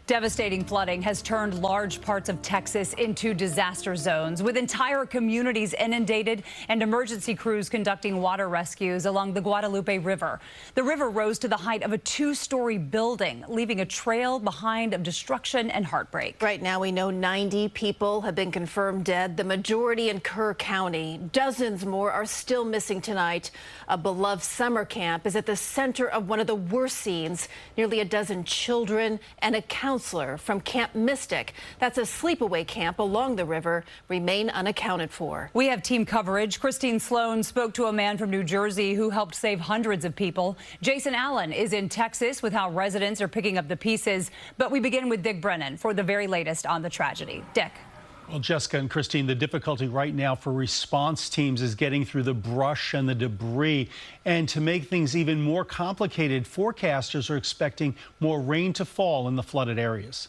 Devastating flooding has turned large parts of Texas into disaster zones, with entire communities inundated and emergency crews conducting water rescues along the Guadalupe River. The river rose to the height of a two-story building, leaving a trail behind of destruction and heartbreak. Right now, we know 90 people have been confirmed dead, the majority in Kerr County. Dozens more are still missing tonight. A beloved summer camp is at the center of one of the worst scenes. Nearly a dozen children and a counselor from Camp Mystic, that's a sleepaway camp along the river, remain unaccounted for. We have team coverage. Christine Sloan spoke to a man from New Jersey who helped save hundreds of people. Jason Alllen is in Texas with how residents are picking up the pieces. But we begin with Dick Brennan for the very latest on the tragedy. Dick. Well, Jessica and Christine, the difficulty right now for response teams is getting through the brush and the debris. And to make things even more complicated, forecasters are expecting more rain to fall in the flooded areas.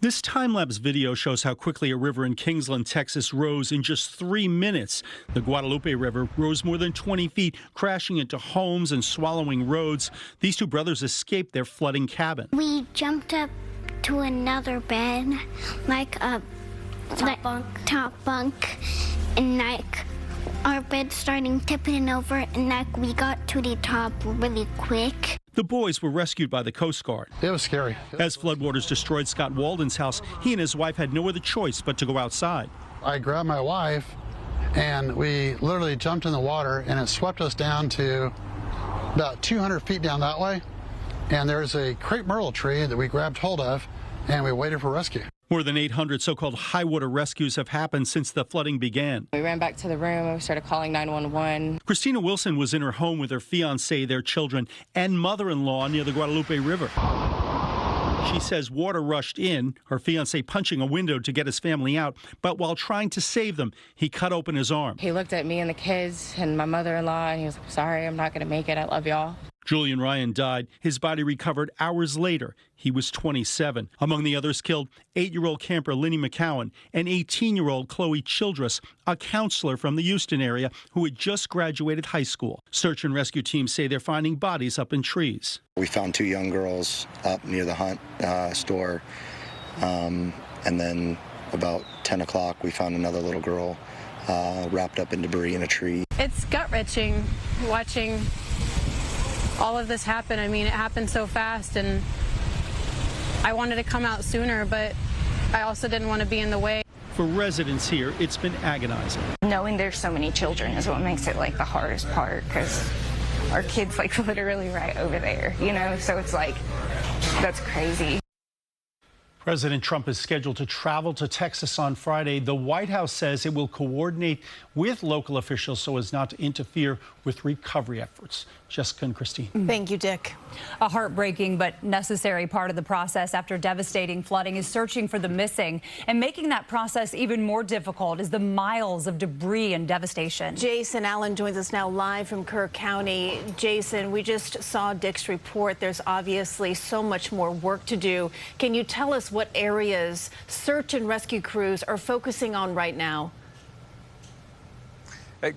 This time-lapse video shows how quickly a river in Kingsland, Texas rose in just 3 minutes. The Guadalupe River rose more than 20 feet, crashing into homes and swallowing roads. These two brothers escaped their flooding cabin. We jumped up to another bed, like a top bunk, and like our bed starting tipping over, and like we got to the top really quick. The boys were rescued by the Coast Guard. It was scary. As floodwaters destroyed Scott Walden's house, he and his wife had no other choice but to go outside. I grabbed my wife and we literally jumped in the water, and it swept us down to about 200 feet down that way. And there's a crepe myrtle tree that we grabbed hold of, and we waited for rescue. More than 800 so-called high water rescues have happened since the flooding began. We ran back to the room and we started calling 911. Christina Wilson was in her home with her fiancé, their children, and mother-in-law near the Guadalupe River. She says water rushed in, her fiancé punching a window to get his family out, but while trying to save them, he cut open his arm. He looked at me and the kids and my mother-in-law, and he was like, "Sorry, I'm not going to make it. I love y'all." Julian Ryan died. His body recovered hours later. He was 27. Among the others killed, 8-year-old camper Linnie McCowan and 18-year-old Chloe Childress, a counselor from the Houston area who had just graduated high school. Search and rescue teams say they're finding bodies up in trees. We found 2 young girls up near the Hunt store, and then about 10 o'clock we found another little girl wrapped up in debris in a tree. It's gut-wrenching watching all of this happen. I mean, it happened so fast, and I wanted to come out sooner, but I also didn't want to be in the way. For residents here, it's been agonizing. Knowing there's so many children is what makes it like the hardest part, because our kids like literally right over there, you know, so it's like, that's crazy. President Trump is scheduled to travel to Texas on Friday. The White House says it will coordinate with local officials so as not to interfere with recovery efforts. Jessica and Christine. Thank you, Dick. A heartbreaking but necessary part of the process after devastating flooding is searching for the missing. And making that process even more difficult is the miles of debris and devastation. Jason Alllen joins us now live from Kerr County. Jason, we just saw Dick's report. There's obviously so much more work to do. Can you tell us what areas search and rescue crews are focusing on right now?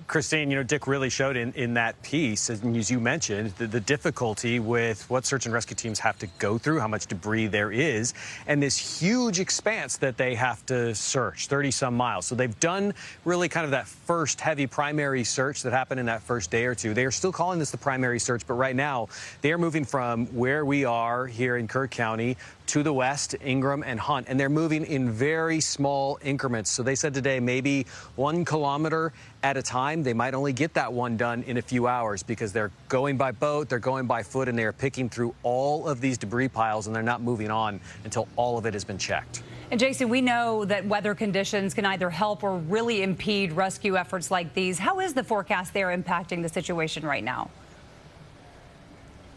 Christine, you know, Dick really showed in that piece, and as you mentioned, the difficulty with what search and rescue teams have to go through, how much debris there is, and this huge expanse that they have to search, 30-some miles. So they've done really kind of that first heavy primary search that happened in that first day or two. They are still calling this the primary search, but right now they are moving from where we are here in Kerr County to the west, Ingram and Hunt, and they're moving in very small increments. So they said today maybe 1 kilometer at a time. They might only get that one done in a few hours because they're going by boat, they're going by foot, and they're picking through all of these debris piles, and they're not moving on until all of it has been checked. And Jason, we know that weather conditions can either help or really impede rescue efforts like these. How is the forecast there impacting the situation right now?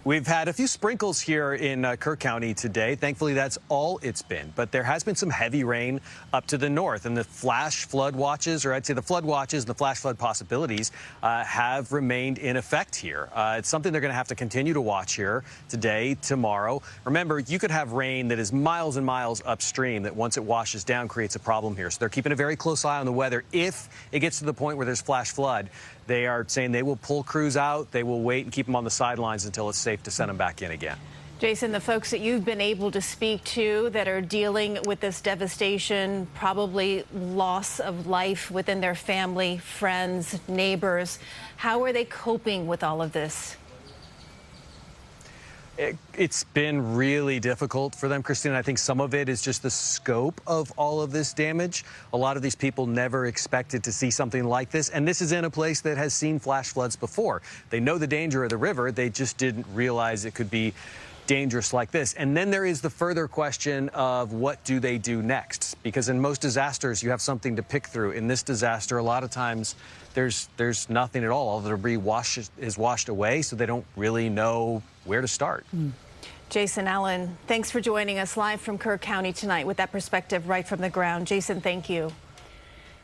We've had a few sprinkles here in Kerr County today. Thankfully, that's all it's been. But there has been some heavy rain up to the north, and the flash flood watches, or I'd say the flood watches and the flash flood possibilities have remained in effect here. It's something they're going to have to continue to watch here today, tomorrow. Remember, you could have rain that is miles and miles upstream that once it washes down creates a problem here. So they're keeping a very close eye on the weather. If it gets to the point where there's flash flood, they are saying they will pull crews out. They will wait and keep them on the sidelines until it's safe to send them back in again. Jason, the folks that you've been able to speak to that are dealing with this devastation, probably loss of life within their family, friends, neighbors, how are they coping with all of this? It's been really difficult for them, Christine. I think some of it is just the scope of all of this damage. A lot of these people never expected to see something like this. And this is in a place that has seen flash floods before. They know the danger of the river. They just didn't realize it could be dangerous like this. And then there is the further question of what do they do next? Because in most disasters, you have something to pick through. In this disaster, a lot of times there's nothing at all. All the debris is washed away, so they don't really know where to start. Jason Alllen, thanks for joining us live from Kerr County tonight with that perspective right from the ground. Jason, thank you.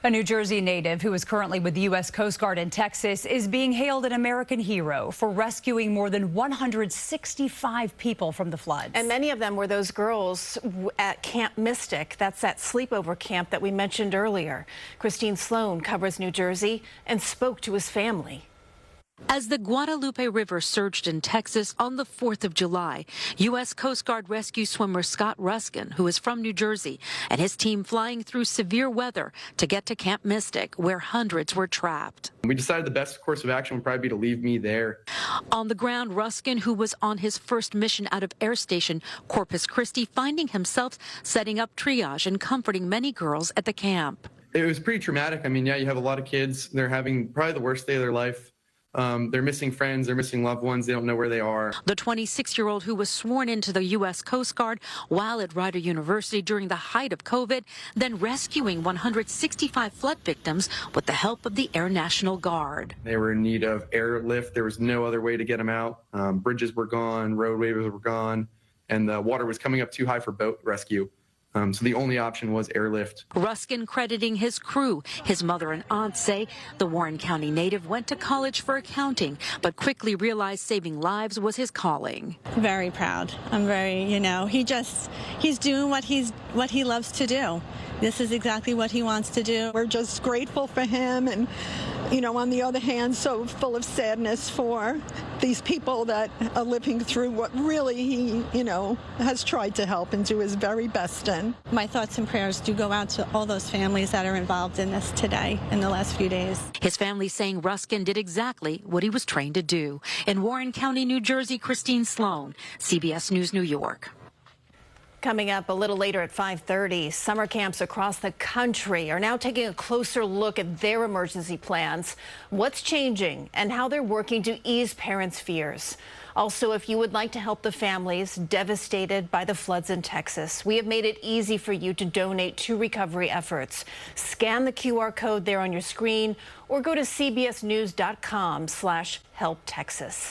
A New Jersey native who is currently with the U.S. Coast Guard in Texas is being hailed an American hero for rescuing more than 165 people from the floods. And many of them were those girls at Camp Mystic. That's that sleepover camp that we mentioned earlier. Christine Sloan covers New Jersey and spoke to his family. As the Guadalupe River surged in Texas on the 4th of July, U.S. Coast Guard rescue swimmer Scott Ruskin, who is from New Jersey, and his team flying through severe weather to get to Camp Mystic, where hundreds were trapped. We decided the best course of action would probably be to leave me there. On the ground, Ruskin, who was on his first mission out of Air Station Corpus Christi, finding himself setting up triage and comforting many girls at the camp. It was pretty traumatic. I mean, yeah, you have a lot of kids. They're having probably the worst day of their life. They're missing friends, they're missing loved ones, they don't know where they are. The 26-year-old who was sworn into the U.S. Coast Guard while at Rider University during the height of COVID, then rescuing 165 flood victims with the help of the Air National Guard. They were in need of airlift. There was no other way to get them out. Bridges were gone, roadways were gone, and the water was coming up too high for boat rescue. So the only option was airlift. Ruskin crediting his crew. His mother and aunt say the Warren County native went to college for accounting, but quickly realized saving lives was his calling. Very proud. I'm very, he's doing what he loves to do. This is exactly what he wants to do. We're just grateful for him and, on the other hand, so full of sadness for these people that are living through what really he, has tried to help and do his very best in. My thoughts and prayers do go out to all those families that are involved in this today, in the last few days. His family saying Ruskin did exactly what he was trained to do. In Warren County, New Jersey, Christine Sloan, CBS News, New York. Coming up a little later at 5:30, summer camps across the country are now taking a closer look at their emergency plans, what's changing, and how they're working to ease parents' fears. Also, if you would like to help the families devastated by the floods in Texas, we have made it easy for you to donate to recovery efforts. Scan the QR code there on your screen or go to cbsnews.com/helptexas.